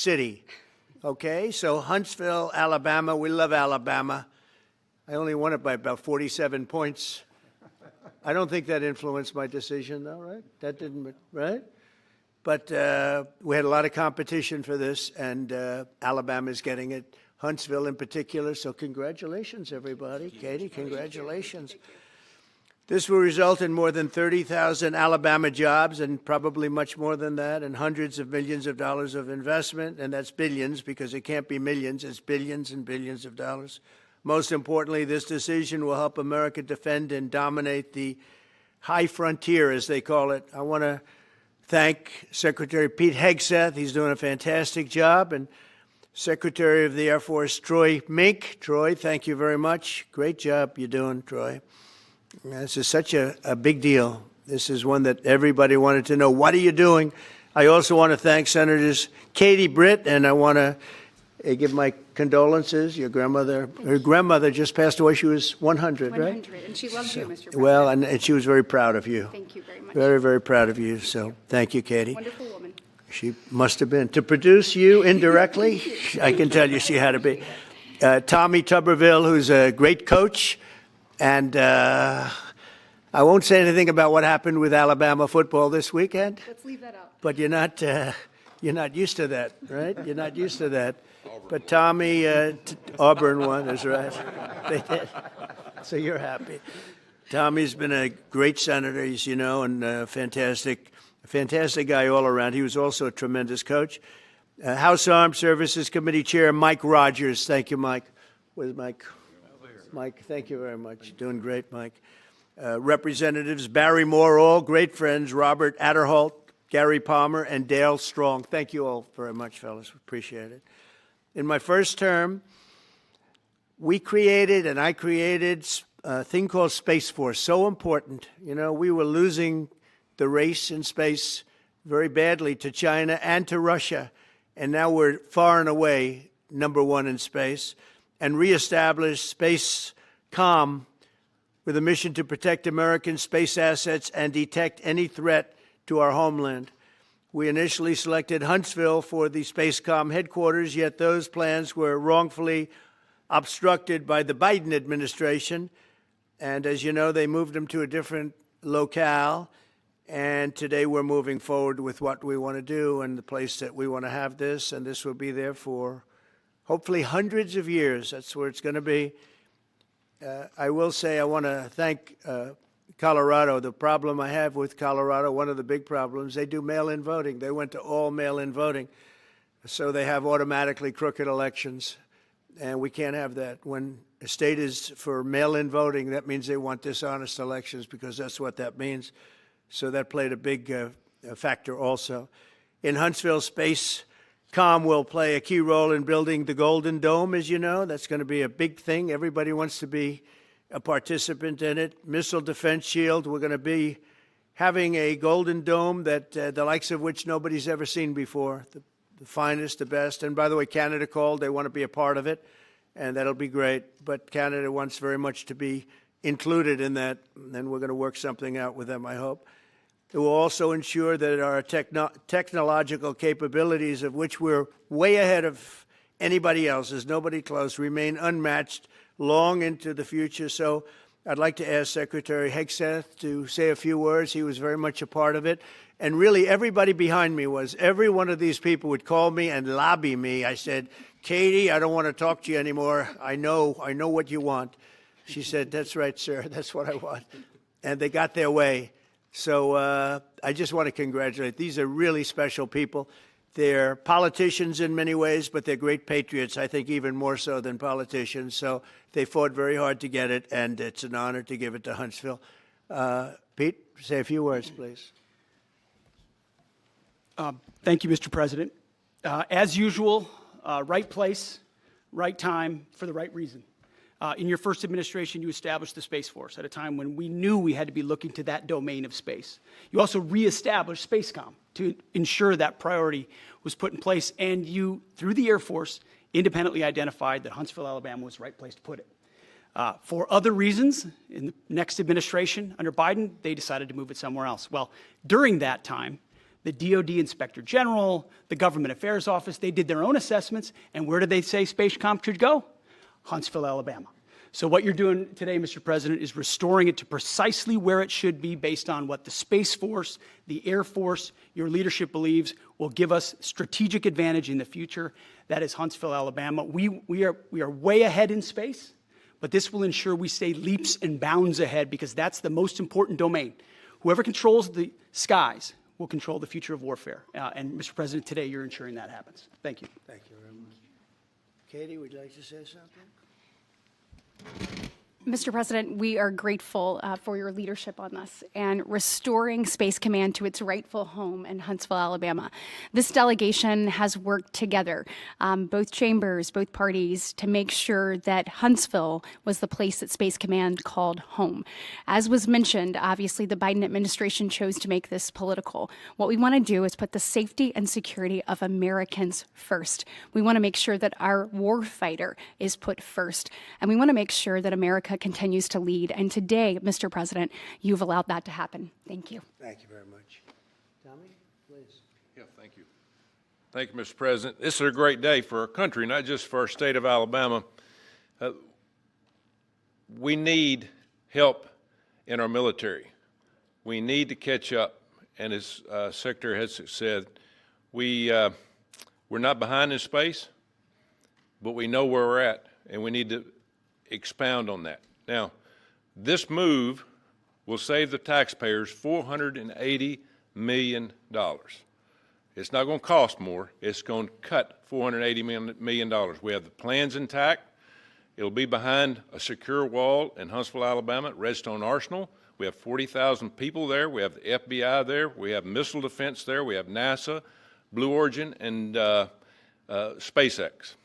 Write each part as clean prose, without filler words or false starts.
city. Okay, so Huntsville, Alabama, we love Alabama. I only won it by about 47 points. I don't think that influenced my decision, though, right? That didn't, right? But we had a lot of competition for this, and Alabama's getting it. Huntsville in particular, so congratulations, everybody. Katie, congratulations. This will result in more than 30,000 Alabama jobs, and probably much more than that, and hundreds of millions of dollars of investment, and that's billions, because it can't be millions, it's billions and billions of dollars. Most importantly, this decision will help America defend and dominate the high frontier, as they call it. I want to thank Secretary Pete Hegseth. He's doing a fantastic job. And Secretary of the Air Force Troy Mink. Troy, thank you very much. Great job you're doing, Troy. This is such a big deal. This is one that everybody wanted to know. What are you doing? I also want to thank Senators Katie Britt, and I want to give my condolences. Your grandmother, her grandmother just passed away. She was 100, right? 100, and she loves you, Mr. President. Well, and she was very proud of you. Thank you very much. Very, very proud of you. So thank you, Katie. Wonderful woman. She must have been. To produce you indirectly, I can tell you she had to be. Tommy Tuberville, who's a great coach. And I won't say anything about what happened with Alabama football this weekend. Let's leave that out. But you're not used to that, right? You're not used to that. But Tommy, Auburn won, that's right. They did. So you're happy. Tommy's been a great senator, as you know, and a fantastic guy all around. He was also a tremendous coach. House Armed Services Committee Chair Mike Rogers. Thank you, Mike. Where's Mike? Mike, thank you very much. Doing great, Mike. Representatives Barry Moore, all great friends, Robert Adderholt, Gary Palmer, and Dale Strong. Thank you all very much, fellas. Appreciate it. In my first term, I created a thing called Space Force, so important. You know, we were losing the race in space very badly to China and to Russia, and now we're far and away #1 in space, and reestablished Space Com with a mission to protect American space assets and detect any threat to our homeland. We initially selected Huntsville for the SpaceCom headquarters, yet those plans were wrongfully obstructed by the Biden administration. And as you know, they moved them to a different locale. And today we're moving forward with what we want to do and the place that we want to have this. And this will be there for hopefully hundreds of years. That's where it's going to be. I will say I want to thank Colorado. The problem I have with Colorado, one of the big problems, they do mail-in voting. They went to all mail-in voting. So they have automatically crooked elections. And we can't have that. When a state is for mail-in voting, that means they want dishonest elections, because that's what that means. So that played a big factor also. In Huntsville, SpaceCom will play a key role in building the Golden Dome, as you know. That's going to be a big thing. Everybody wants to be a participant in it. Missile Defense Shield, we're going to be having a Golden Dome that the likes of which nobody's ever seen before. The finest, the best. And by the way, Canada called. They want to be a part of it, and that'll be great. But Canada wants very much to be included in that, and we're going to work something out with them, I hope. It will also ensure that our technological capabilities, of which we're way ahead of anybody else, there's nobody close, remain unmatched long into the future. So I'd like to ask Secretary Hegseth to say a few words. He was very much a part of it. And really, everybody behind me was. Every one of these people would call me and lobby me. I said, Katie, I don't want to talk to you anymore. I know what you want. She said, that's right, sir. That's what I want. And they got their way. So I just want to congratulate. These are really special people. They're politicians in many ways, but they're great patriots, I think even more so than politicians. So they fought very hard to get it, and it's an honor to give it to Huntsville. Pete, say a few words, please. Thank you, Mr. President. As usual, right place, right time, for the right reason. In your first administration, you established the Space Force at a time when we knew we had to be looking to that domain of space. You also reestablished SpaceCom to ensure that priority was put in place, and you, through the Air Force, independently identified that Huntsville, Alabama was the right place to put it. For other reasons, in the next administration under Biden, they decided to move it somewhere else. Well, during that time, The DoD Inspector General, the Government Affairs Office, they did their own assessments, and where did they say Spacecom should go? Huntsville, Alabama. So what you're doing today, Mr. President, is restoring it to precisely where it should be based on what the Space Force, the Air Force, your leadership believes will give us strategic advantage in the future. That is Huntsville, Alabama. We are way ahead in space, but this will ensure we stay leaps and bounds ahead because that's the most important domain. Whoever controls the skies will control the future of warfare. And Mr. President, today you're ensuring that happens. Thank you. Thank you very much. Katie, would you like to say something? Mr. President, we are grateful for your leadership on this and restoring Space Command to its rightful home in Huntsville, Alabama. This delegation has worked together, both chambers, both parties, to make sure that Huntsville was the place that Space Command called home. As was mentioned, obviously the Biden administration chose to make this political. What we want to do is put the safety and security of Americans first. We want to make sure that our warfighter is put first, and we want to make sure that America continues to lead. And today, Mr. President, you've allowed that to happen. Thank you. Thank you very much. Tommy, please. Yeah, thank you. Thank you, Mr. President. This is a great day for our country, not just for our state of Alabama. We need help in our military. We need to catch up. And as Secretary Hegseth said, we're not behind in space, but we know where we're at, and we need to expound on that. Now, this move will save the taxpayers $480 million. It's not going to cost more. It's going to cut $480 million. We have the plans intact. It'll be behind a secure wall in Huntsville, Alabama, at Redstone Arsenal. We have 40,000 people there. We have the FBI there. We have missile defense there. We have NASA, Blue Origin, and SpaceX.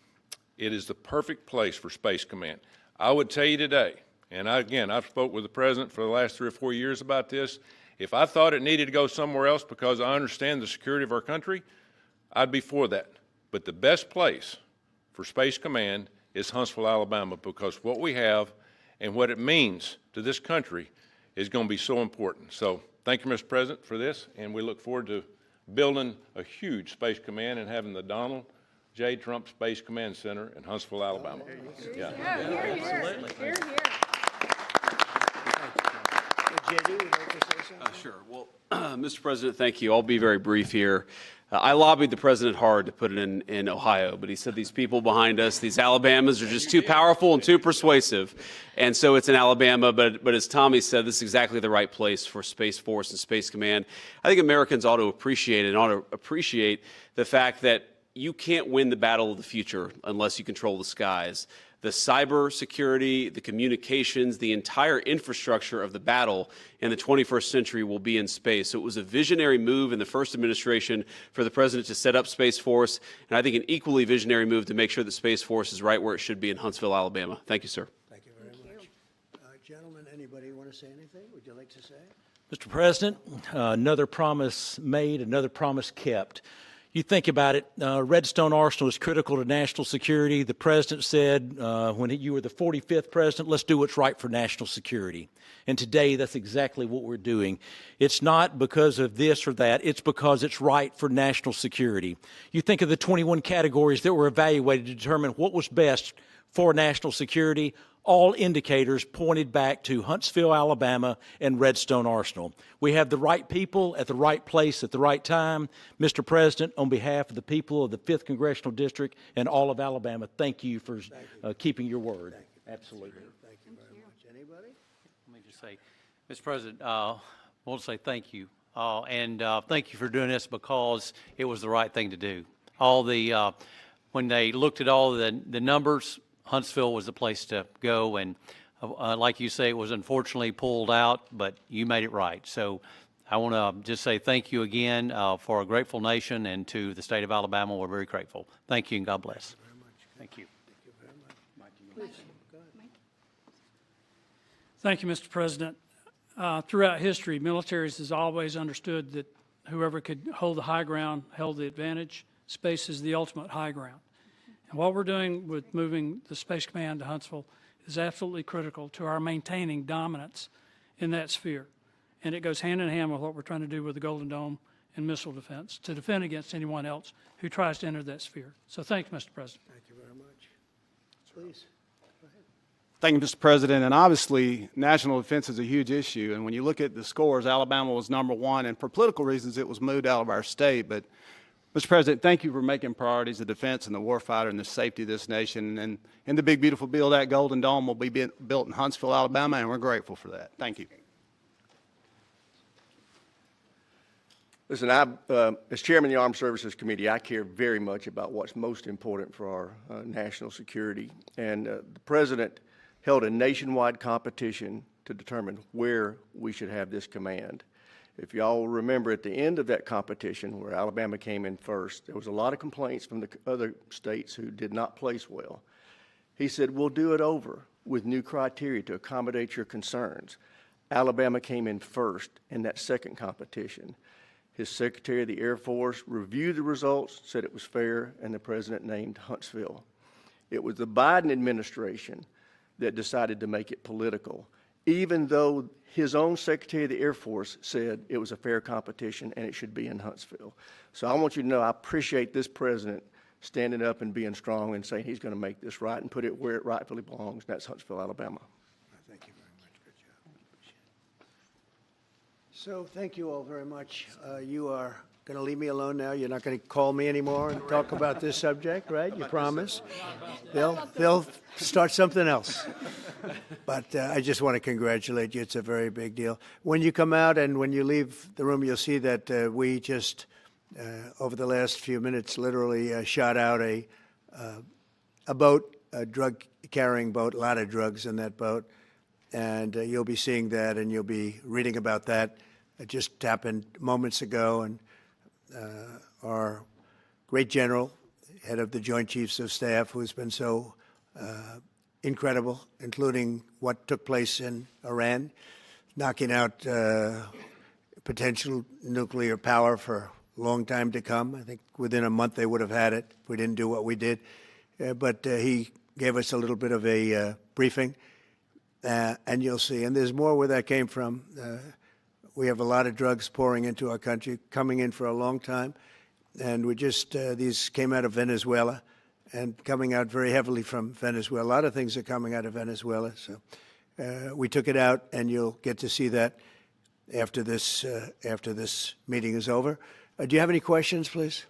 It is the perfect place for Space Command. I would tell you today, and I've spoke with the President for the last 3 or 4 years about this, if I thought it needed to go somewhere else because I understand the security of our country, I'd be for that. But the best place for Space Command is Huntsville, Alabama, because what we have and what it means to this country is going to be so important. So thank you, Mr. President, for this, and we look forward to building a huge Space Command and having the Donald J. Trump Space Command Center in Huntsville, Alabama. Here, here. JD, would you like to say something? Sure. Well, Mr. President, thank you. I'll be very brief here. I lobbied the president hard to put it in Ohio, but he said these people behind us, these Alabamas, are just too powerful and too persuasive. And so it's in Alabama, but as Tommy said, this is exactly the right place for Space Force and Space Command. I think Americans ought to appreciate the fact that you can't win the battle of the future unless you control the skies. The cyber security, the communications, the entire infrastructure of the battle in the 21st century will be in space. So it was a visionary move in the first administration for the president to set up Space Force, and I think an equally visionary move to make sure that Space Force is right where it should be in Huntsville, Alabama. Thank you, sir. Thank you very much. Gentlemen, anybody want to say anything? Would you like to say? Mr. President, another promise made, another promise kept. You think about it, Redstone Arsenal is critical to national security. The president said when you were the 45th president, let's do what's right for national security. And today, that's exactly what we're doing. It's not because of this or that. It's because it's right for national security. You think of the 21 categories that were evaluated to determine what was best for national security. All indicators pointed back to Huntsville, Alabama, and Redstone Arsenal. We have the right people at the right place at the right time. Mr. President, on behalf of the people of the 5th Congressional District and all of Alabama, thank you for keeping your word. Absolutely. Thank you very much. Anybody? Let me just say, Mr. President, I want to say thank you. And thank you for doing this because it was the right thing to do. When they looked at all the numbers, Huntsville was the place to go, and like you say, it was unfortunately pulled out, but you made it right. So I want to just say thank you again for a grateful nation, and to the state of Alabama, we're very grateful. Thank you, and God bless. Thank you. Thank you very much. Mike, please, go ahead. Thank you, Mr. President. Throughout history, militaries has always understood that whoever could hold the high ground held the advantage. Space is the ultimate high ground. And what we're doing with moving the Space Command to Huntsville is absolutely critical to our maintaining dominance in that sphere. And it goes hand in hand with what we're trying to do with the Golden Dome in missile defense to defend against anyone else who tries to enter that sphere. So thanks, Mr. President. Thank you very much. Please. Thank you, Mr. President. And obviously, national defense is a huge issue. And when you look at the scores, Alabama was #1. And for political reasons, it was moved out of our state. But, Mr. President, thank you for making priorities the defense and the warfighter and the safety of this nation. And in the big, beautiful bill, that Golden Dome will be built in Huntsville, Alabama, and we're grateful for that. Thank you. Listen, as chairman of the Armed Services Committee, I care very much about what's most important for our national security. And the president held a nationwide competition to determine where we should have this command. If y'all remember, at the end of that competition, where Alabama came in first, there was a lot of complaints from the other states who did not place well. He said, we'll do it over with new criteria to accommodate your concerns. Alabama came in first in that second competition. His Secretary of the Air Force reviewed the results, said it was fair, and the president named Huntsville. It was the Biden administration that decided to make it political, even though his own Secretary of the Air Force said it was a fair competition and it should be in Huntsville. So I want you to know I appreciate this president standing up and being strong and saying he's going to make this right and put it where it rightfully belongs, and that's Huntsville, Alabama. Thank you very much. Good job. So thank you all very much. You are going to leave me alone now. You're not going to call me anymore and talk about this subject, right? You promise? They'll start something else. But I just want to congratulate you. It's a very big deal. When you come out and when you leave the room, you'll see that we just, over the last few minutes, literally shot out a boat, a drug-carrying boat, a lot of drugs in that boat. And you'll be seeing that and you'll be reading about that. It just happened moments ago, and our great general, head of the Joint Chiefs of Staff, who's been so incredible, including what took place in Iran, knocking out potential nuclear power for a long time to come. I think within a month they would have had it if we didn't do what we did. But he gave us a little bit of a briefing, and you'll see. And there's more where that came from. We have a lot of drugs pouring into our country, coming in for a long time. And we just, these came out of Venezuela and coming out very heavily from Venezuela. A lot of things are coming out of Venezuela. So we took it out, and you'll get to see that after this meeting is over. Do you have any questions, please?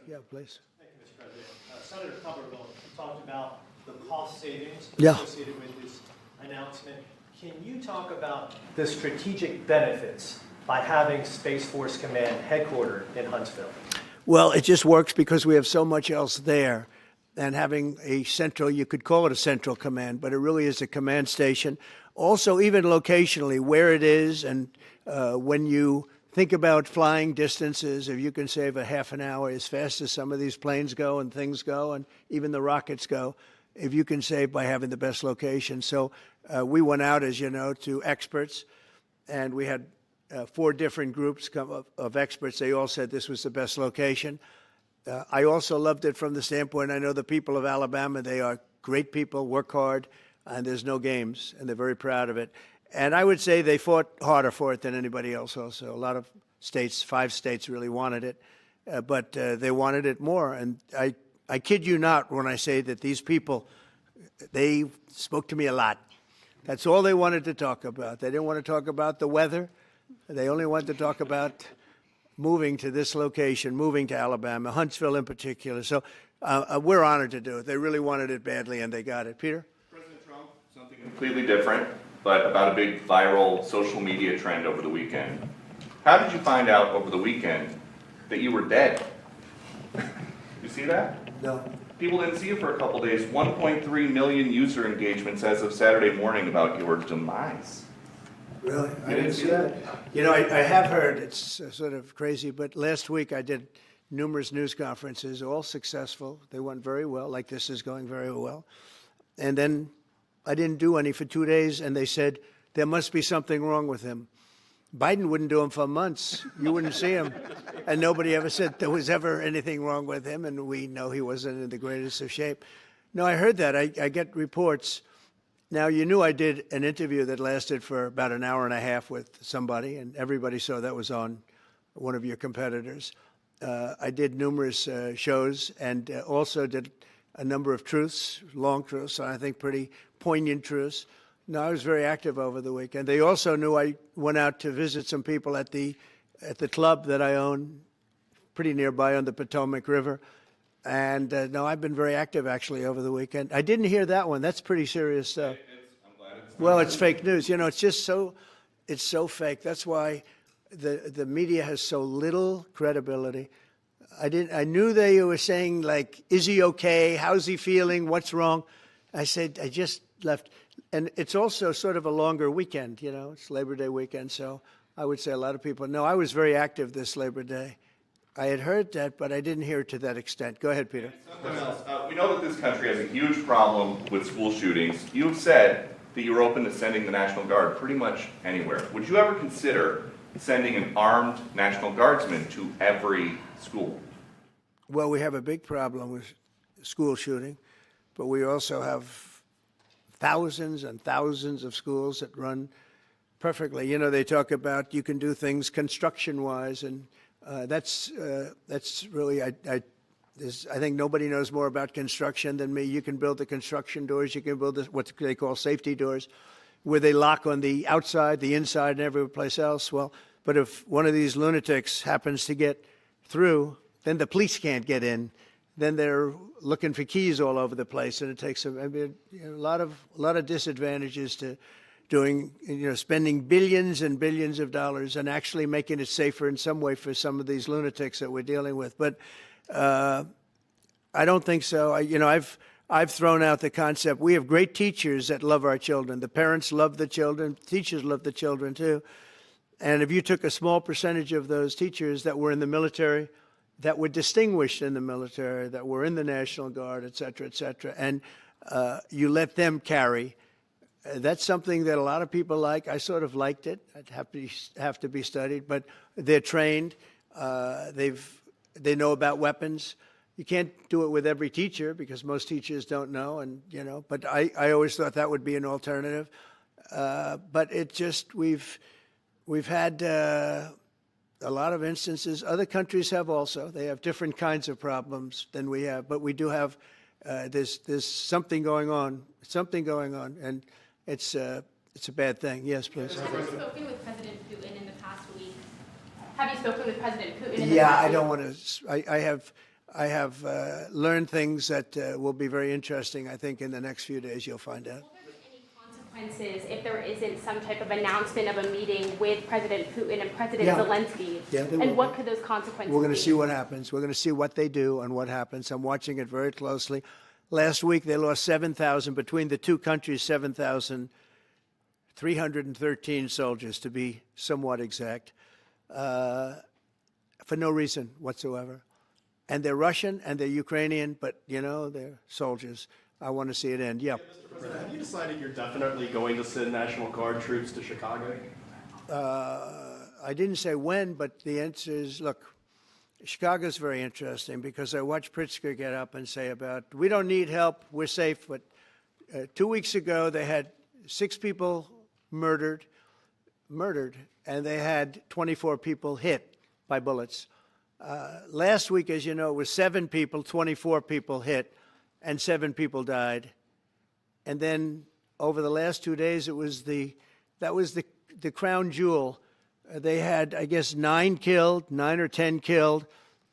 Yeah, please. Thank you, Mr. President. Senator Tuberville talked about the cost savings Yeah. associated with this announcement. Can you talk about the strategic benefits by having Space Force Command headquartered in Huntsville? Well, it just works because we have so much else there. And having a central, you could call it a central command, but it really is a command station. Also, even locationally, where it is, and when you think about flying distances, if you can save a half an hour as fast as some of these planes go and things go, and even the rockets go, if you can save by having the best location. So we went out, as you know, to experts, and we had 4 different groups of experts. They all said this was the best location. I also loved it from the standpoint, I know the people of Alabama, they are great people, work hard, and there's no games, and they're very proud of it. And I would say they fought harder for it than anybody else also. A lot of states, 5 states really wanted it, but they wanted it more. And I kid you not when I say that these people, they spoke to me a lot. That's all they wanted to talk about. They didn't want to talk about the weather. They only wanted to talk about moving to this location, moving to Alabama, Huntsville in particular. So we're honored to do it. They really wanted it badly, and they got it. Peter? President Trump, something completely different, but about a big viral social media trend over the weekend. How did you find out over the weekend that you were dead? You see that? No. People didn't see you for a couple days. 1.3 million user engagements as of Saturday morning about your demise. Really? You didn't see that? You know, I have heard, it's sort of crazy, but last week I did numerous news conferences, all successful. They went very well, like this is going very well. And then I didn't do any for 2 days, and they said, there must be something wrong with him. Biden wouldn't do them for months. You wouldn't see him. And nobody ever said there was ever anything wrong with him, and we know he wasn't in the greatest of shape. No, I heard that. I get reports. Now, you knew I did an interview that lasted for about an hour and a half with somebody, and everybody saw that was on one of your competitors. I did numerous shows and also did a number of truths, long truths, and I think pretty poignant truths. No, I was very active over the weekend. They also knew I went out to visit some people at the club that I own, pretty nearby on the Potomac River. And no, I've been very active actually over the weekend. I didn't hear that one. That's pretty serious stuff. Well, it's fake news. You know, it's just it's so fake. That's why the media has so little credibility. I knew they were saying, like, is he okay? How's he feeling? What's wrong? I said, I just left. And it's also sort of a longer weekend, you know, it's Labor Day weekend. So I would say a lot of people, no, I was very active this Labor Day. I had heard that, but I didn't hear it to that extent. Go ahead, Peter. Something else. We know that this country has a huge problem with school shootings. You've said that you're open to sending the National Guard pretty much anywhere. Would you ever consider sending an armed National Guardsman to every school? Well, we have a big problem with school shooting, but we also have thousands and thousands of schools that run perfectly. You know, they talk about you can do things construction-wise, and that's really, I think nobody knows more about construction than me. You can build the construction doors. You can build what they call safety doors, where they lock on the outside, the inside, and every place else. Well, but if one of these lunatics happens to get through, then the police can't get in. Then they're looking for keys all over the place, and it takes a lot of disadvantages to doing, you know, spending billions and billions of dollars and actually making it safer in some way for some of these lunatics that we're dealing with. But I don't think so. I've thrown out the concept. We have great teachers that love our children. The parents love the children. Teachers love the children too. And if you took a small percentage of those teachers that were in the military, that were distinguished in the military, that were in the National Guard, et cetera, and you let them carry, that's something that a lot of people like. I sort of liked it. I'd have to be studied, but they're trained. They know about weapons. You can't do it with every teacher because most teachers don't know, and you know. But I always thought that would be an alternative. But it just we've had a lot of instances. Other countries have also. They have different kinds of problems than we have, but we do have. There's something going on. And it's a bad thing. Yes, please. Have you spoken with President Putin in the past week? Have you spoken with President Putin in the past week? Yeah, I don't want to. I have learned things that will be very interesting. I think in the next few days you'll find out. Consequences if there isn't some type of announcement of a meeting with President Putin and President Zelensky? Yeah, and what could those consequences be? We're going to see what happens. We're going to see what they do and what happens. I'm watching it very closely. Last week they lost 7,000, between the two countries, 7,313 soldiers, to be somewhat exact, for no reason whatsoever. And they're Russian and they're Ukrainian, but, you know, they're soldiers. I want to see it end. Yeah. Mr. President, have you decided you're definitely going to send National Guard troops to Chicago? I didn't say when, but the answer is, look, Chicago's very interesting because I watched Pritzker get up and say about, we don't need help, we're safe. But 2 weeks ago, they had 6 people murdered, and they had 24 people hit by bullets. Last week, as you know, it was 7 people, 24 people hit, and 7 people died. And then over the last 2 days, that was the crown jewel. They had, I guess, 9 or 10 killed,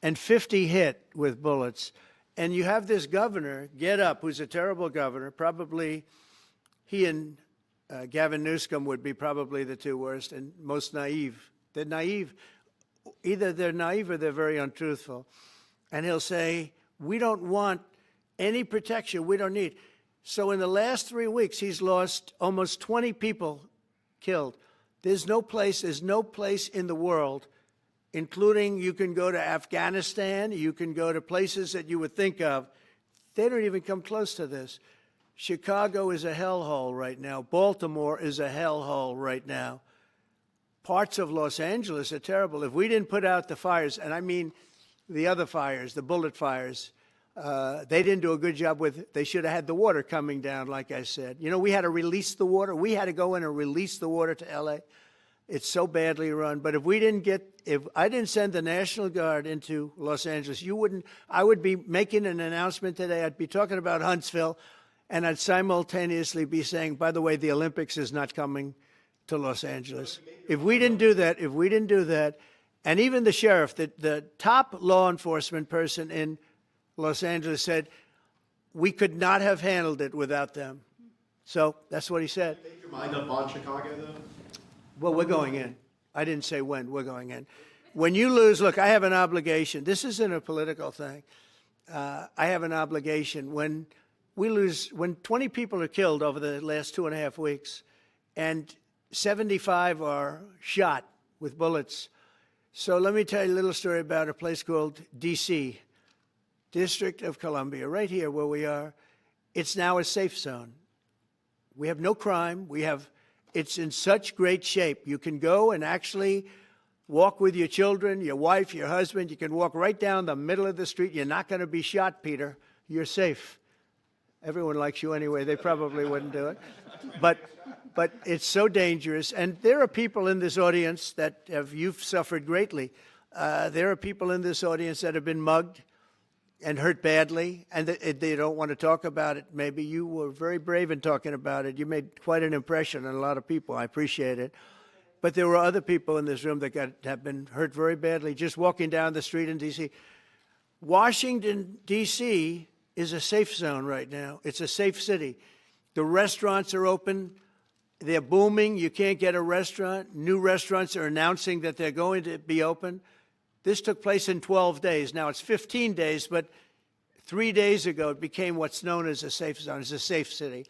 and 50 hit with bullets. And you have this governor get up, who's a terrible governor. Probably he and Gavin Newsom would be probably the 2 worst and most naive. They're naive. Either they're naive or they're very untruthful. And he'll say, we don't want any protection. We don't need. So in the last 3 weeks, he's lost almost 20 people killed. There's no place in the world, including you can go to Afghanistan, you can go to places that you would think of. They don't even come close to this. Chicago is a hellhole right now. Baltimore is a hellhole right now. Parts of Los Angeles are terrible. If we didn't put out the fires, and I mean the other fires, the bullet fires, they didn't do a good job with, they should have had the water coming down, like I said. You know, we had to release the water. We had to go in and release the water to L.A. It's so badly run. But if I didn't send the National Guard into Los Angeles, I would be making an announcement today. I'd be talking about Huntsville, and I'd simultaneously be saying, by the way, the Olympics is not coming to Los Angeles. If we didn't do that, and even the sheriff, the top law enforcement person in Los Angeles said, we could not have handled it without them. So that's what he said. Make your mind up on Chicago, though? Well, we're going in. I didn't say when. We're going in. When you lose, look, I have an obligation. This isn't a political thing. I have an obligation. When 20 people are killed over the last 2.5 weeks, and 75 are shot with bullets. So let me tell you a little story about a place called D.C., District of Columbia, right here where we are. It's now a safe zone. We have no crime. It's in such great shape. You can go and actually walk with your children, your wife, your husband. You can walk right down the middle of the street. You're not going to be shot, Peter. You're safe. Everyone likes you anyway. They probably wouldn't do it. But it's so dangerous. And there are people in this audience you've suffered greatly. There are people in this audience that have been mugged and hurt badly, and they don't want to talk about it. Maybe you were very brave in talking about it. You made quite an impression on a lot of people. I appreciate it. But there were other people in this room that have been hurt very badly just walking down the street in D.C. Washington, D.C. is a safe zone right now. It's a safe city. The restaurants are open. They're booming. You can't get a restaurant. New restaurants are announcing that they're going to be open. This took place in 12 days. Now it's 15 days, but 3 days ago it became what's known as a safe zone. It's a safe city.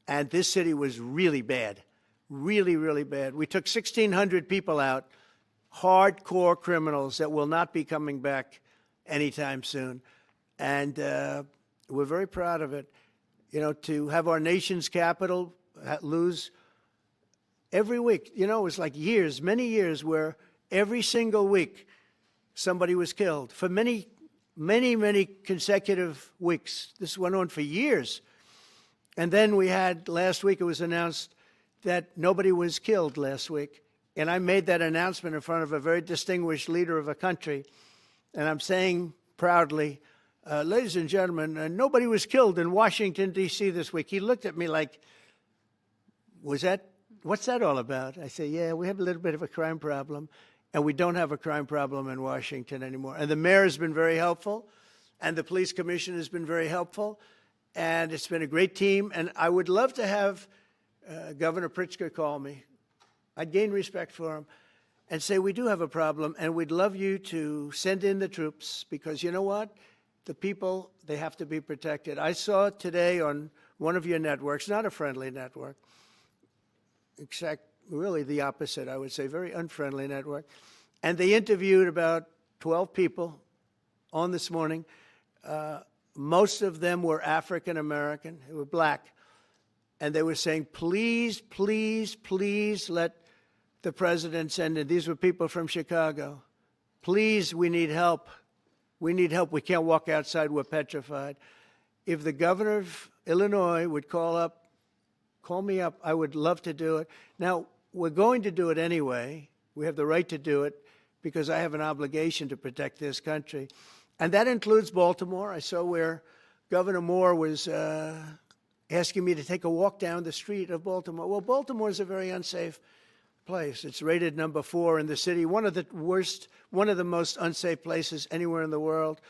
And this city was really bad, really, really bad. We took 1,600 people out, hardcore criminals that will not be coming back anytime soon. And we're very proud of it. You know, to have our nation's capital lose every week. You know, it was like years, many years, where every single week somebody was killed for many, many, many consecutive weeks. This went on for years. And then we had, last week it was announced that nobody was killed last week. And I made that announcement in front of a very distinguished leader of a country. And I'm saying proudly, ladies and gentlemen, nobody was killed in Washington, D.C. this week. He looked at me like, what's that all about? I say, yeah, we have a little bit of a crime problem. And we don't have a crime problem in Washington anymore. And the mayor has been very helpful, and the police commission has been very helpful, and it's been a great team. And I would love to have Governor Pritzker call me. I'd gain respect for him and say, we do have a problem, and we'd love you to send in the troops, because you know what? The people, they have to be protected. I saw today on one of your networks, not a friendly network, really the opposite, I would say, very unfriendly network. And they interviewed about 12 people on this morning. Most of them were African American, they were black. And they were saying, please, please, please let the president send in. These were people from Chicago. Please, we need help. We need help. We can't walk outside. We're petrified. If the governor of Illinois would call me up, I would love to do it. Now, we're going to do it anyway. We have the right to do it because I have an obligation to protect this country. And that includes Baltimore. I saw where Governor Moore was asking me to take a walk down the street of Baltimore. Well, Baltimore is a very unsafe place. It's rated number 4 in the city, one of the most unsafe places anywhere in the world.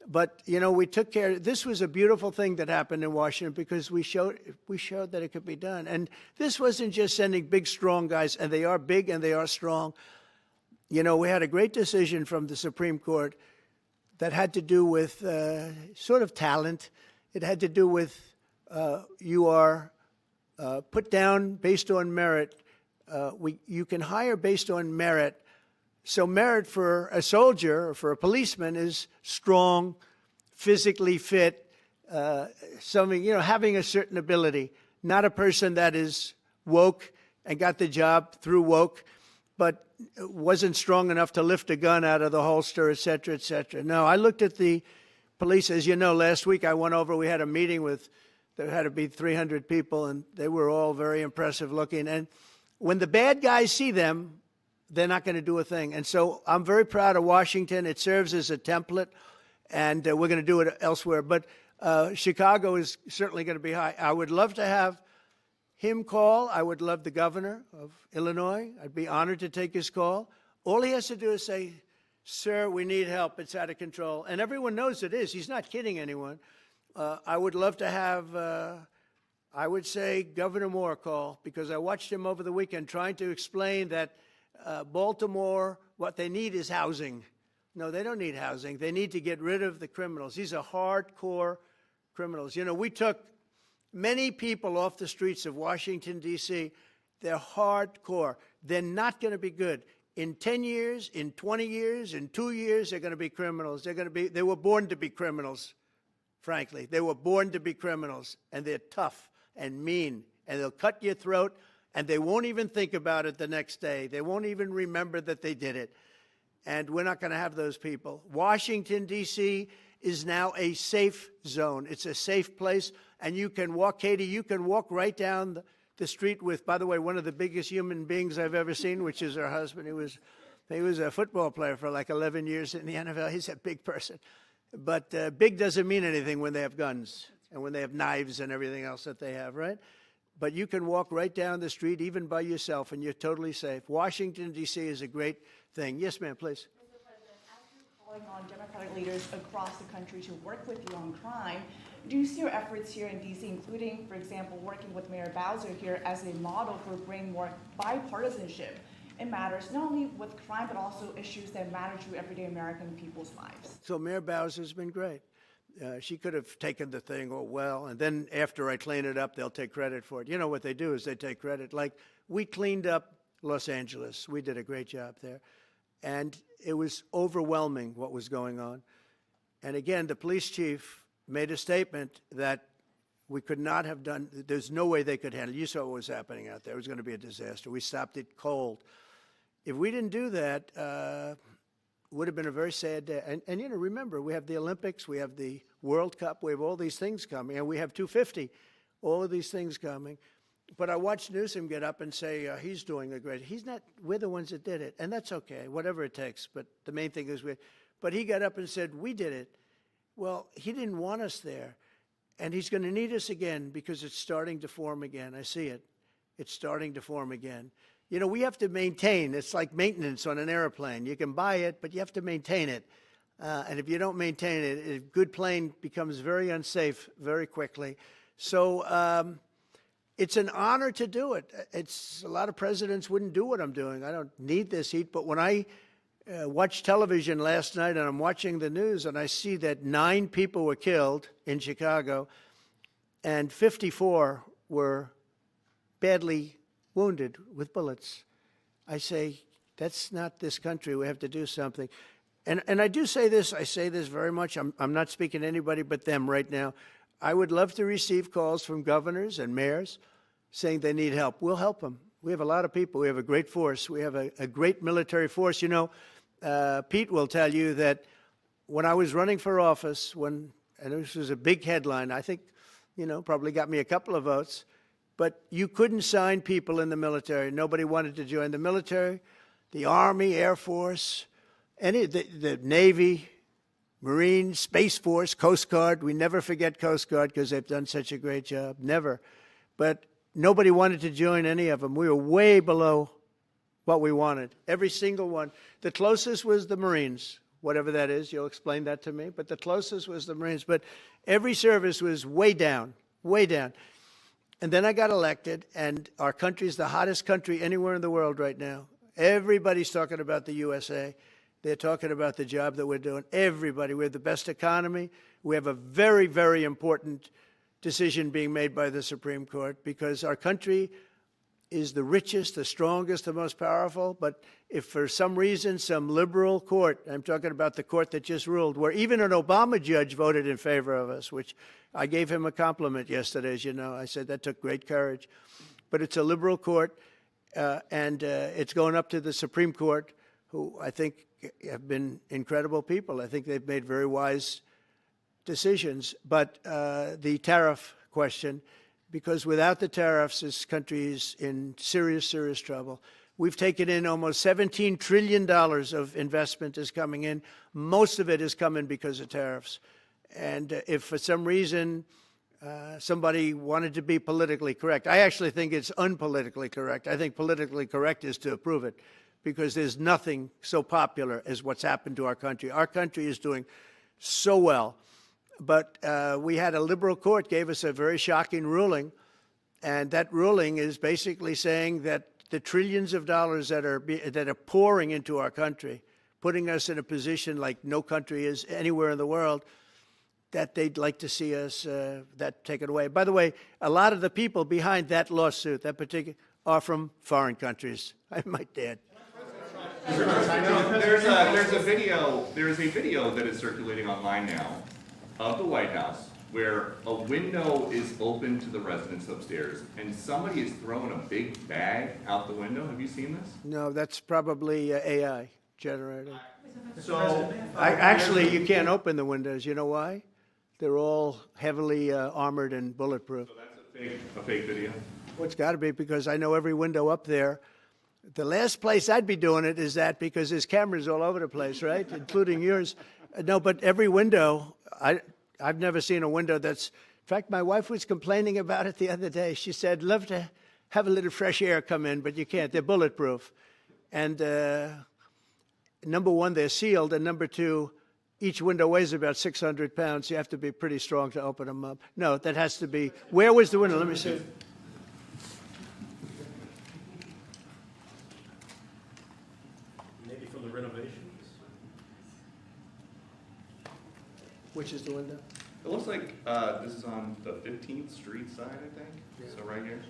But, you know, we took care. This was a beautiful thing that happened in Washington because we showed that it could be done. And this wasn't just sending big, strong guys, and they are big and they are strong. You know, we had a great decision from the Supreme Court that had to do with sort of talent. It had to do with you are put down based on merit. You can hire based on merit. So merit for a soldier or for a policeman is strong, physically fit, having a certain ability, not a person that is woke and got the job through woke, but wasn't strong enough to lift a gun out of the holster, et cetera, et cetera. No, I looked at the police. As you know, last week I went over, we had a meeting there had to be 300 people, and they were all very impressive looking. And when the bad guys see them, they're not going to do a thing. And so I'm very proud of Washington. It serves as a template, and we're going to do it elsewhere. But Chicago is certainly going to be high. I would love to have him call. I would love the governor of Illinois. I'd be honored to take his call. All he has to do is say, sir, we need help. It's out of control. And everyone knows it is. He's not kidding anyone. I would love to have, I would say, Governor Moore call, because I watched him over the weekend trying to explain that Baltimore, what they need is housing. No, they don't need housing. They need to get rid of the criminals. These are hardcore criminals. You know, we took many people off the streets of Washington, D.C. They're hardcore. They're not going to be good. In 10 years, in 20 years, in 2 years, they're going to be criminals. They were born to be criminals, frankly. They were born to be criminals, and they're tough and mean, and they'll cut your throat, and they won't even think about it the next day. They won't even remember that they did it. And we're not going to have those people. Washington, D.C. is now a safe zone. It's a safe place, and you can walk, Katie, you can walk right down the street with, by the way, one of the biggest human beings I've ever seen, which is her husband. He was a football player for like 11 years in the NFL. He's a big person. But big doesn't mean anything when they have guns and when they have knives and everything else that they have, right? But you can walk right down the street, even by yourself, and you're totally safe. Washington, D.C. is a great thing. Yes, ma'am, please. Mr. President, as you're calling on Democratic leaders across the country to work with you on crime, do you see your efforts here in D.C., including, for example, working with Mayor Bowser here as a model for bringing more bipartisanship in matters not only with crime, but also issues that matter to everyday American people's lives? So Mayor Bowser's been great. She could have taken the thing, oh, well, and then after I clean it up, they'll take credit for it. You know what they do is they take credit. Like, we cleaned up Los Angeles. We did a great job there. And it was overwhelming what was going on. And again, the police chief made a statement that we could not have done, there's no way they could handle it. You saw what was happening out there. It was going to be a disaster. We stopped it cold. If we didn't do that, would have been a very sad day. And you know, remember, we have the Olympics, we have the World Cup, we have all these things coming, and we have 250, all of these things coming. But I watched Newsom get up and say he's doing a great, he's not, we're the ones that did it, and that's okay, whatever it takes, but the main thing is but he got up and said, we did it. Well, he didn't want us there, and he's going to need us again because it's starting to form again. I see it. It's starting to form again. You know, we have to maintain. It's like maintenance on an airplane. You can buy it, but you have to maintain it. And if you don't maintain it, a good plane becomes very unsafe very quickly. So it's an honor to do it. It's a lot of presidents wouldn't do what I'm doing. I don't need this heat, but when I watched television last night and I'm watching the news and I see that 9 people were killed in Chicago and 54 were badly wounded with bullets, I say, that's not this country. We have to do something. And I do say this, I say this very much. I'm not speaking to anybody but them right now. I would love to receive calls from governors and mayors saying they need help. We'll help them. We have a lot of people. We have a great force. We have a great military force. You know, Pete will tell you that when I was running for office, and this was a big headline, I think, you know, probably got me a couple of votes, but you couldn't sign people in the military. Nobody wanted to join the military, the Army, Air Force, the Navy, Marines, Space Force, Coast Guard. We never forget Coast Guard because they've done such a great job. Never. But nobody wanted to join any of them. We were way below what we wanted. Every single one. The closest was the Marines, whatever that is. You'll explain that to me. But the closest was the Marines. But every service was way down, way down. And then I got elected, and our country's the hottest country anywhere in the world right now. Everybody's talking about the USA. They're talking about the job that we're doing. Everybody. We have the best economy. We have a very, very important decision being made by the Supreme Court because our country is the richest, the strongest, the most powerful. But if for some reason some liberal court, I'm talking about the court that just ruled, where even an Obama judge voted in favor of us, which I gave him a compliment yesterday, as you know. I said that took great courage. But it's a liberal court, and it's going up to the Supreme Court, who I think have been incredible people. I think they've made very wise decisions. But the tariff question because without the tariffs, this country is in serious, serious trouble. We've taken in almost $17 trillion of investment is coming in. Most of it is coming because of tariffs. And if for some reason somebody wanted to be politically correct, I actually think it's unpolitically correct. I think politically correct is to approve it, because there's nothing so popular as what's happened to our country. Our country is doing so well. But we had a liberal court gave us a very shocking ruling, and that ruling is basically saying that the trillions of dollars that are pouring into our country, putting us in a position like no country is anywhere in the world, that they'd like to see us that taken away. By the way, a lot of the people behind that lawsuit, that particular, are from foreign countries, I might add. There's a video that is circulating online now of the White House where a window is open to the residents upstairs and somebody is throwing a big bag out the window. Have you seen this? No, that's probably AI generated. So Actually, you can't open the windows. You know why? They're all heavily armored and bulletproof. So that's a fake video. Well, it's got to be, because I know every window up there. The last place I'd be doing it is that, because there's cameras all over the place, right? Including yours. No, but every window, I've never seen a window that's, in fact, my wife was complaining about it the other day. She said, love to have a little fresh air come in, but you can't. They're bulletproof. And number one, they're sealed. And number two, each window weighs about 600 pounds. You have to be pretty strong to open them up. No, that has to be, where was the window? Let me see. Maybe from the renovations? Which is the window? It looks like this is on the 15th Street side, I think. So right here.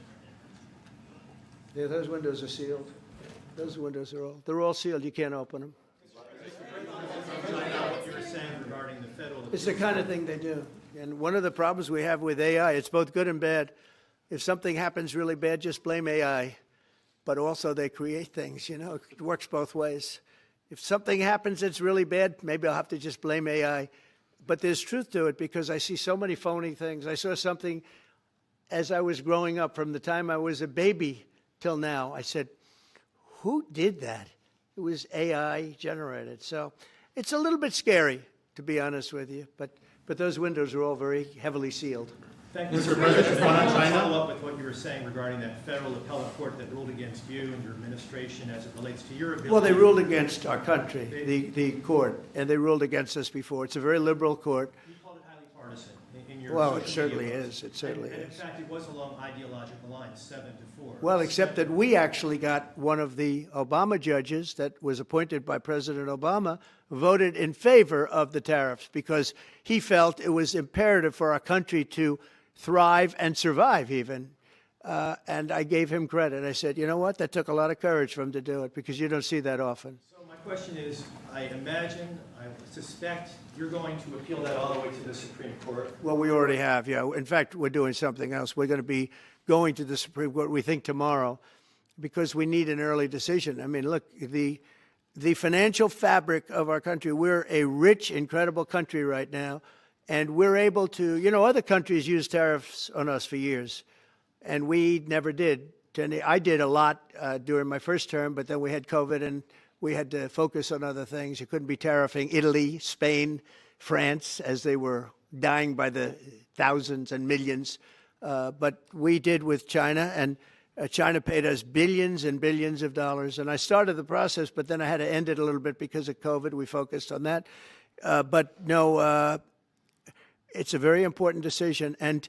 Yeah, those windows are sealed. Those windows are they're all sealed. You can't open them. What you were saying regarding the federal. It's the kind of thing they do. And one of the problems we have with AI, it's both good and bad. If something happens really bad, just blame AI. But also they create things, you know, it works both ways. If something happens that's really bad, maybe I'll have to just blame AI. But there's truth to it, because I see so many phony things. I saw something as I was growing up, from the time I was a baby till now. I said, who did that? It was AI generated. So it's a little bit scary, to be honest with you. But those windows are all very heavily sealed. Thank you, Mr. President. I want to follow up with what you were saying regarding that federal appellate court that ruled against you and your administration as it relates to your ability. Well, they ruled against our country, the court, and they ruled against us before. It's a very liberal court. You called it highly partisan in your. Well, it social certainly media is. posts. It certainly And in is. fact, it was along ideological lines, 7-4. Well, except that we actually got one of the Obama judges that was appointed by President Obama voted in favor of the tariffs, because he felt it was imperative for our country to thrive and survive even. And I gave him credit. I said, you know what? That took a lot of courage for him to do it, because you don't see that often. So my question is, I suspect you're going to appeal that all the way to the Supreme Court. Well, we already have, yeah. In fact, we're doing something else. We're going to be going to the Supreme Court, we think, tomorrow, because we need an early decision. I mean, look, the financial fabric of our country, we're a rich, incredible country right now, and we're able to, you know, other countries use tariffs on us for years, and we never did. I did a lot during my first term, but then we had COVID, and we had to focus on other things. You couldn't be tariffing Italy, Spain, France, as they were dying by the thousands and millions. But we did with China, and China paid us billions and billions of dollars. And I started the process, but then I had to end it a little bit because of COVID. We focused on that. But no, it's a very important decision. And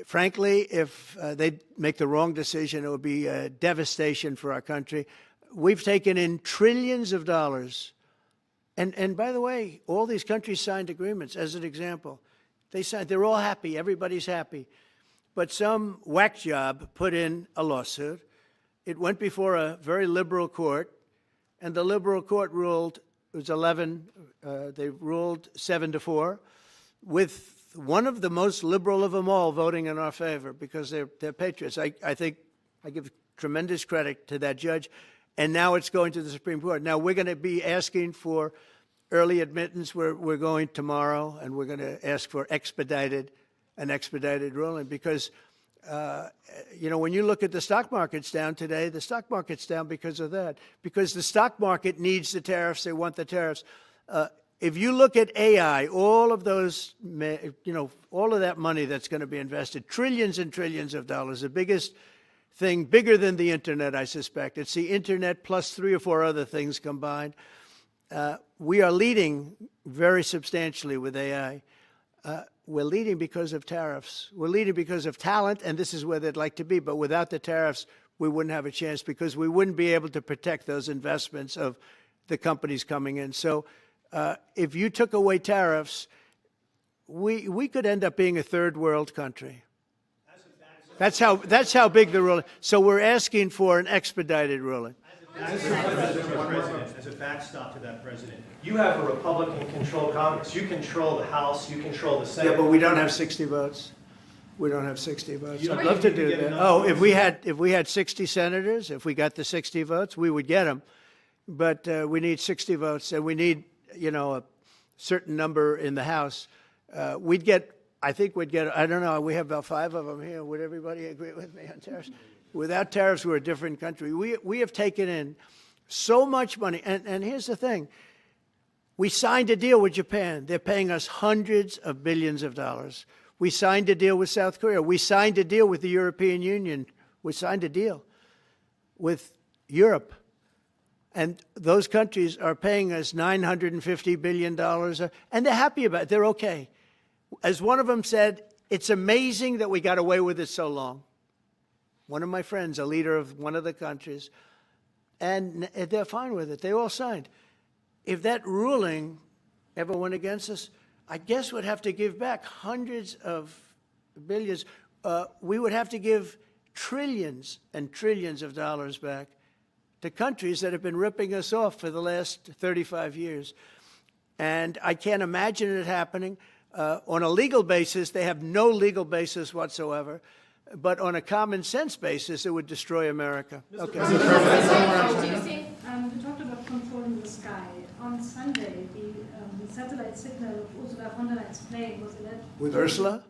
frankly, if they make the wrong decision, it would be a devastation for our country. We've taken in trillions of dollars. And by the way, all these countries signed agreements, as an example. They're all happy. Everybody's happy. But some whack job put in a lawsuit. It went before a very liberal court, and the liberal court ruled, it was 11, they ruled 7-4, with one of the most liberal of them all voting in our favor, because they're patriots. I think I give tremendous credit to that judge. And now it's going to the Supreme Court. Now we're going to be asking for early admittance. We're going tomorrow, and we're going to ask for an expedited ruling, because You know, when you look at the stock market's down today, the stock market's down because of that, because the stock market needs the tariffs. They want the tariffs. If you look at AI, all of those, you know, all of that money that's going to be invested, trillions and trillions of dollars, the biggest thing, bigger than the internet, I suspect. It's the internet plus 3 or 4 other things combined. We are leading very substantially with AI. We're leading because of tariffs. We're leading because of talent, and this is where they'd like to be. But without the tariffs, we wouldn't have a chance because we wouldn't be able to protect those investments of the companies coming in. So if you took away tariffs, we could end up being a third world country. That's how big the ruling. So we're asking for an expedited ruling. As a backstop to that, President, you have a Republican-controlled Congress. You control the House. You control the Senate. Yeah, but we don't have 60 votes. We don't have 60 votes. I'd love to do that. Oh, if we had 60 senators, if we got the 60 votes, we would get them. But we need 60 votes, and we need, you know, a certain number in the House. I think we'd get, I don't know, we have about 5 of them here. Would everybody agree with me on tariffs? Without tariffs, we're a different country. We have taken in so much money. And here's the thing. We signed a deal with Japan. They're paying us hundreds of billions of dollars. We signed a deal with South Korea. We signed a deal with the European Union. We signed a deal with Europe. And those countries are paying us $950 billion. And they're happy about it. They're okay. As one of them said, it's amazing that we got away with it so long. One of my friends, a leader of one of the countries, and they're fine with it. They all signed. If that ruling ever went against us, I guess we'd have to give back hundreds of billions. We would have to give trillions and trillions of dollars back to countries that have been ripping us off for the last 35 years. And I can't imagine it happening. On a legal basis, they have no legal basis whatsoever. But on a common sense basis, it would destroy America. Okay. You talked about controlling the sky. On Sunday, the satellite signal of Ursula von der Leyen's plane was alleged. With Ursula?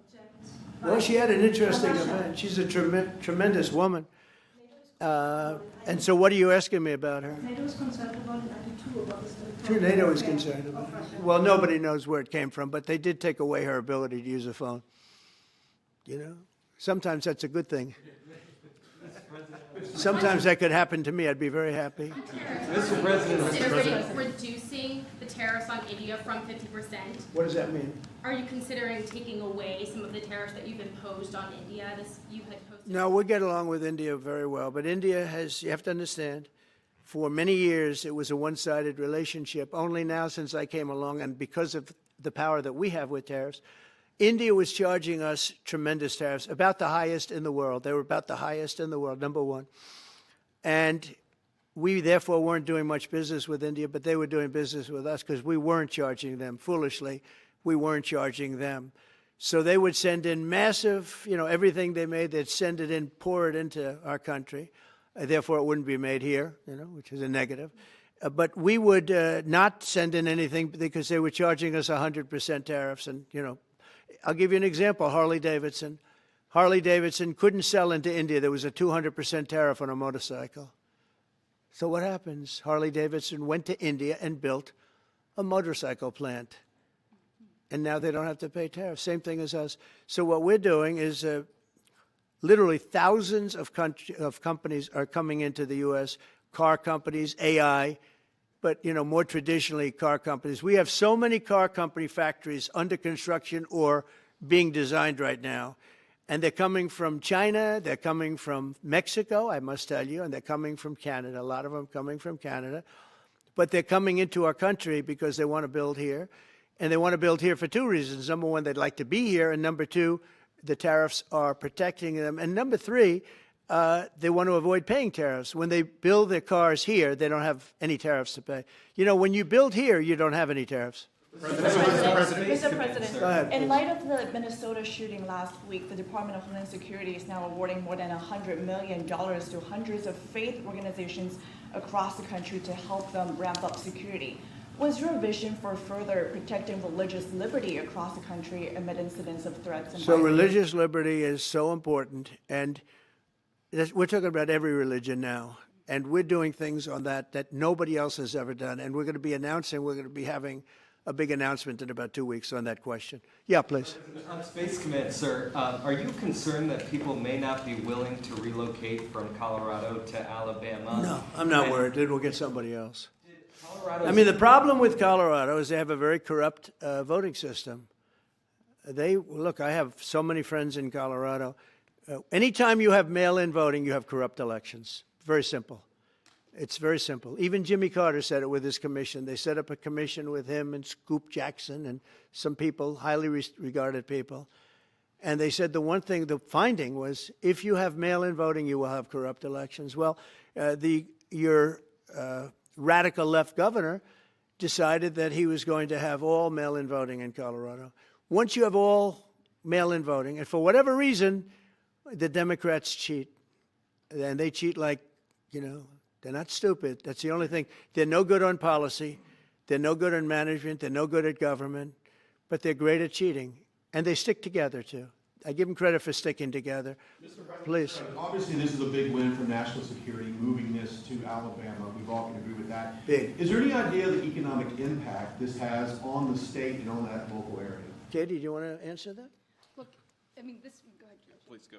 Well, she had an interesting event. She's a tremendous woman. And so what are you asking me about her? NATO is concerned about an attitude about this. True, NATO is concerned about it. Well, nobody knows where it came from, but they did take away her ability to use a phone. You know? Sometimes that's a good thing. Sometimes that could happen to me. I'd be very happy. Mr. President, reducing the tariffs on India from 50%. What does that mean? Are you considering taking away some of the tariffs that you've imposed on India? You had posted. No, we get along with India very well. But India has, you have to understand, for many years it was a one-sided relationship. Only now since I came along, and because of the power that we have with tariffs, India was charging us tremendous tariffs, about the highest in the world. They were about the highest in the world, number one. And we, therefore, weren't doing much business with India, but they were doing business with us because we weren't charging them. Foolishly, we weren't charging them. So they would send in massive, you know, everything they made, they'd send it in, pour it into our country. Therefore, it wouldn't be made here, you know, which is a negative. But we would not send in anything because they were charging us 100% tariffs. And, you know, I'll give you an example, Harley-Davidson. Harley-Davidson couldn't sell into India. There was a 200% tariff on a motorcycle. So what happens? Harley-Davidson went to India and built a motorcycle plant. And now they don't have to pay tariffs. Same thing as us. So what we're doing is literally thousands of companies are coming into the U.S., car companies, AI, but, you know, more traditionally, car companies. We have so many car company factories under construction or being designed right now. And they're coming from China, they're coming from Mexico, I must tell you, and they're coming from Canada, a lot of them coming from Canada. But they're coming into our country because they want to build here. And they want to build here for 2 reasons. Number one, they'd like to be here. And number 2, the tariffs are protecting them. And number 3, they want to avoid paying tariffs. When they build their cars here, they don't have any tariffs to pay. You know, when you build here, you don't have any tariffs. Mr. President, Go ahead, in light of the Minnesota shooting last week, the Department of Homeland Security is now awarding more than $100 million to hundreds of faith organizations across the country to help them ramp up security. What's your vision for further protecting religious liberty across the country amid incidents of threats and So violence? religious liberty is so important, and we're talking about every religion now, and we're doing things on that nobody else has ever done, and we're going to be having a big announcement in about 2 weeks on that question. Yeah, please. On Space Command, sir, are you concerned that people may not be willing to relocate from Colorado to Alabama? No, I'm not worried. It will get somebody else. Colorado. I mean, the problem with Colorado is they have a very corrupt voting system. Look, I have so many friends in Colorado. Anytime you have mail-in voting, you have corrupt elections. Very simple. It's very simple. Even Jimmy Carter said it with his commission. They set up a commission with him and Scoop Jackson and some people, highly regarded people. And they said the finding was, if you have mail-in voting, you will have corrupt elections. Well, your radical left governor decided that he was going to have all mail-in voting in Colorado. Once you have all mail-in voting, and for whatever reason, the Democrats cheat. And they cheat like, they're not stupid. That's the only thing. They're no good on policy. They're no good on management. They're no good at government. But they're great at cheating. And they stick together, too. I give them credit for sticking together. Please. Obviously, this is a big win for national security, moving this to Alabama. We've all can agree with that. Big. Is there any idea of the economic impact this has on the state and on that local area? Katie, do you want to answer that? Look, I mean, go ahead. Please go.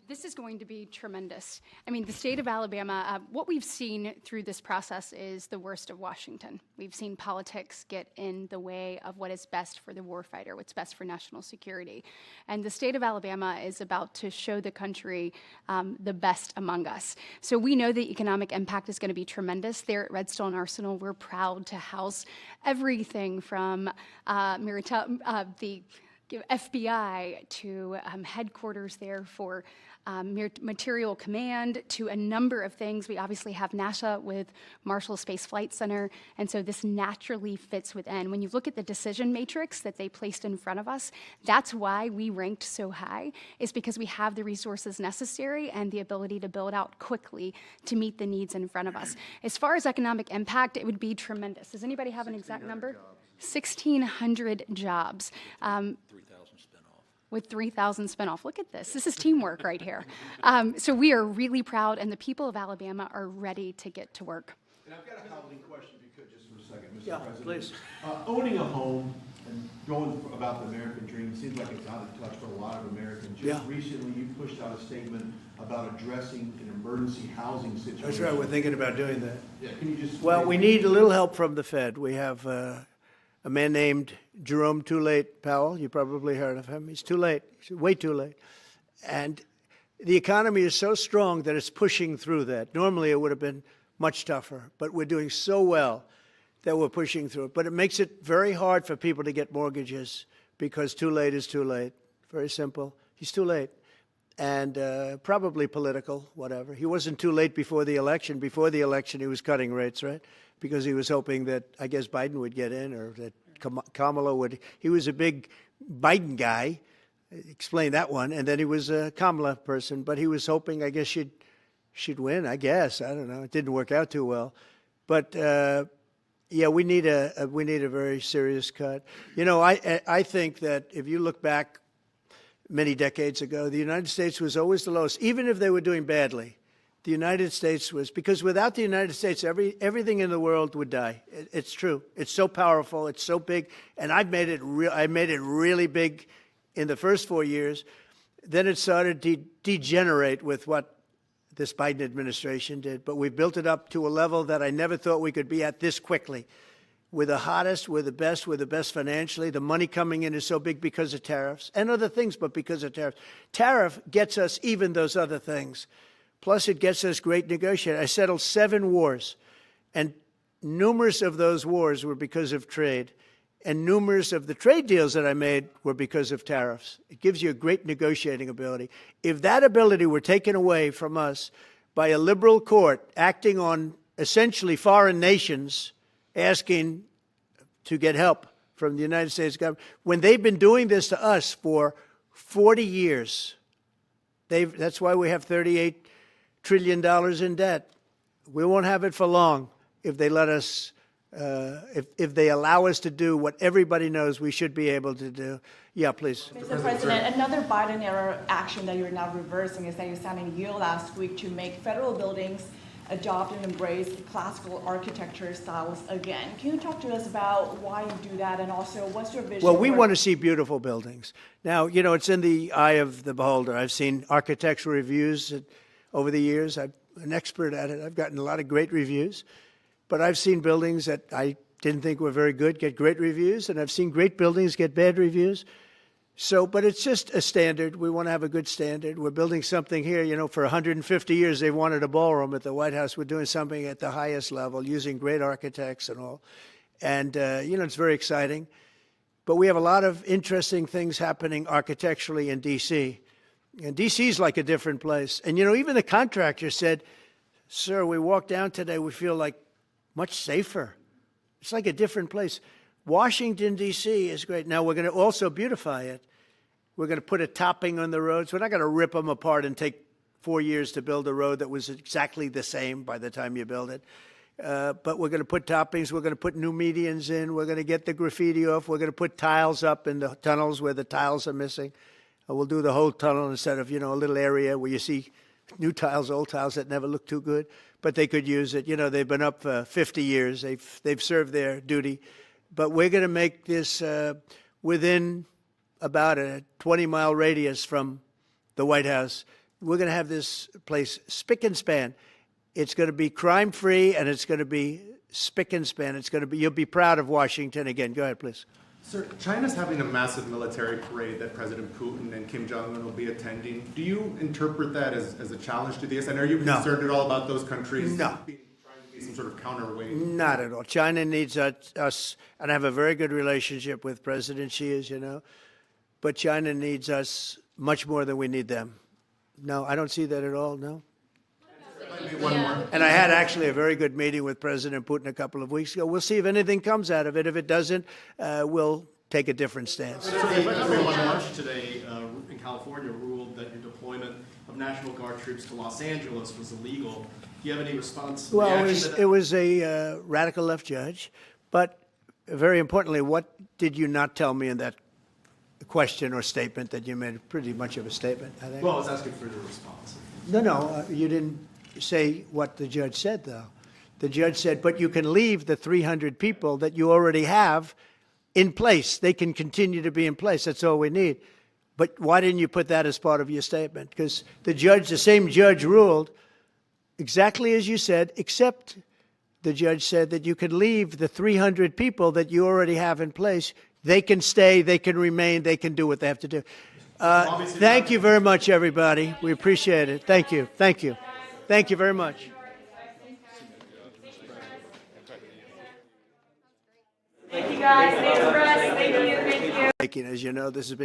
This is going to be tremendous. I mean, the state of Alabama, what we've seen through this process is the worst of Washington. We've seen politics get in the way of what is best for the warfighter, what's best for national security. And the state of Alabama is about to show the country the best among us. So we know the economic impact is going to be tremendous. There at Redstone Arsenal, we're proud to house everything from the FBI to headquarters there for material command to a number of things. We obviously have NASA with Marshall Space Flight Center, and so this naturally fits within. When you look at the decision matrix that they placed in front of us, that's why we ranked so high, is because we have the resources necessary and the ability to build out quickly to meet the needs in front of us. As far as economic impact, it would be tremendous. Does anybody have an exact number? 1,600 jobs. With 3,000 spinoff. Look at this. This is teamwork right here. So we are really proud, and the people of Alabama are ready to get to work. And I've got a housing question, if you could, just for a second, Mr. Yeah, President. please. Owning a home and going about the American dream seems like it's out of touch for a lot of Americans. Just Yeah. recently, you pushed out a statement about addressing an emergency housing situation. That's right. We're thinking about doing that. Yeah, can you just? Well, we need a little help from the Fed. We have a man named Jerome Too Late Powell. You probably heard of him. He's too late. He's way too late. And the economy is so strong that it's pushing through that. Normally, it would have been much tougher, but we're doing so well that we're pushing through it. But it makes it very hard for people to get mortgages because too late is too late. Very simple. He's too late. And probably political, whatever. He wasn't too late before the election. Before the election, he was cutting rates, right? Because he was hoping that, I guess, Biden would get in or that Kamala would. He was a big Biden guy. Explain that one. And then he was a Kamala person. But he was hoping, I guess, she'd win, I guess. I don't know. It didn't work out too well. But, yeah, we need a very serious cut. You know, I think that if you look back many decades ago, the United States was always the lowest, even if they were doing badly. The United States was, because without the United States, everything in the world would die. It's true. It's so powerful. It's so big. And I made it really big in the first 4 years. Then it started to degenerate with what this Biden administration did. But we built it up to a level that I never thought we could be at this quickly. We're the hottest, we're the best financially. The money coming in is so big because of tariffs and other things, but because of tariffs. Tariff gets us even those other things. Plus, it gets us great negotiating. I settled 7 wars, and numerous of those wars were because of trade. And numerous of the trade deals that I made were because of tariffs. It gives you a great negotiating ability. If that ability were taken away from us by a liberal court acting on essentially foreign nations, asking to get help from the United States government, when they've been doing this to us for 40 years, that's why we have $38 trillion in debt. We won't have it for long if they let us if they allow us to do what everybody knows we should be able to do. Yeah, please. Mr. President, another Biden-era action that you're now reversing is that you signed a deal last week to make federal buildings adopt and embrace classical architecture styles again. Can you talk to us about why you do that, and also what's your vision? Well, we want to see beautiful buildings. Now, you know, it's in the eye of the beholder. I've seen architectural reviews over the years. I'm an expert at it. I've gotten a lot of great reviews. But I've seen buildings that I didn't think were very good get great reviews, and I've seen great buildings get bad reviews. So, but it's just a standard. We want to have a good standard. We're building something here. You know, for 150 years, they wanted a ballroom at the White House. We're doing something at the highest level, using great architects and all. And, you know, it's very exciting. But we have a lot of interesting things happening architecturally in D.C. And D.C. is like a different place. And, you know, even the contractor said, sir, we walked down today, we feel like much safer. It's like a different place. Washington, D.C. is great. Now, we're going to also beautify it. We're going to put a topping on the roads. We're not going to rip them apart and take 4 years to build a road that was exactly the same by the time you build it. But we're going to put toppings. We're going to put new medians in. We're going to get the graffiti off. We're going to put tiles up in the tunnels where the tiles are missing. We'll do the whole tunnel instead of, you know, a little area where you see new tiles, old tiles that never look too good. But they could use it. You know, they've been up for 50 years. They've served their duty. But we're going to make this within about a 20-mile radius from the White House. We're going to have this place spick and span. It's going to be crime-free, and it's going to be spick and span. It's going to be, you'll be proud of Washington again. Go ahead, please. Sir, China's having a massive military parade that President Putin and Kim Jong-un will be attending. Do you interpret that as a challenge to this? And are you concerned at all about those countries trying to be some sort of counterweight? Not at all. China needs us, and I have a very good relationship with President Xi, as you know, but China needs us much more than we need them. No, I don't see that at all, no. One more. And I had actually a very good meeting with President Putin a couple of weeks ago. We'll see if anything comes out of it. If it doesn't, we'll take a different stance. March today in California ruled that your deployment of National Guard troops to Los Angeles was illegal. Do you have any response? Well, it was a radical left judge. But very importantly, what did you not tell me in that question or statement that you made? Pretty much of a statement, I think. Well, I was asking for the response. No, you didn't say what the judge said, though. The judge said, but you can leave the 300 people that you already have in place. They can continue to be in place. That's all we need. But why didn't you put that as part of your statement? Because the same judge ruled exactly as you said, except the judge said that you could leave the 300 people that you already have in place. They can stay, they can remain, they can do what they have to do. Thank you very much, everybody. We appreciate it. Thank you. Thank you. Thank you very much. Thank you, guys. Stay abreast. Thank you. As you know, this has been